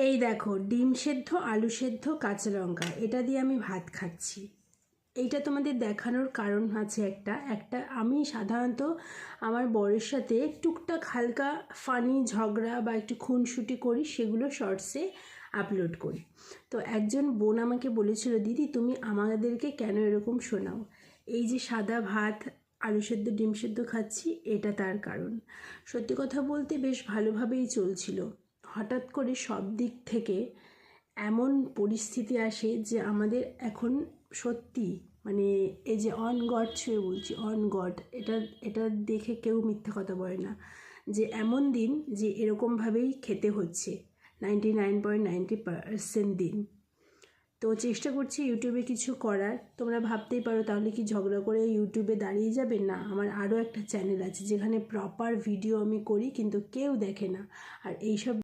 এই দেখো ডিম সেদ্ধ, আলু সেদ্ধ, কাঁচা লঙ্কা, এটা দিয়ে আমি ভাত খাচ্ছি। এইটা তোমাদের দেখানোর কারণ আছে একটা আমি সাধারণত আমার বরের সাথে টুকটাক হালকা ফানি ঝগড়া বা একটু খুনসুটি করি, সেগুলো শর্টসে আপলোড করি। তো একজন বোন আমাকে বলেছিল, দিদি তুমি আমাদেরকে কেন এরকম শোনাও? এই যে সাদা ভাত, আলু সেদ্ধ, ডিম সেদ্ধ খাচ্ছি, এটা তার কারণ। সত্যি কথা বলতে বেশ ভালোভাবেই চলছিল, হঠাৎ করে সব দিক থেকে এমন পরিস্থিতি আসে যে আমাদের এখন সত্যি মানে এই যে অন গড ছুঁয়ে বলছি, অন গড, এটা দেখে কেউ মিথ্যে কথা বলে না যে এমন দিন যে এরকমভাবেই খেতে হচ্ছে 99.90% দিন। তো চেষ্টা করছি ইউটিউবে কিছু করার। তোমরা ভাবতেই পারো তাহলে কি ঝগড়া করে ইউটিউবে দাঁড়িয়ে যাবে? না, আমার আরও একটা চ্যানেল আছে যেখানে প্রপার ভিডিও আমি করি, কিন্তু কেউ দেখে না। আর এইসব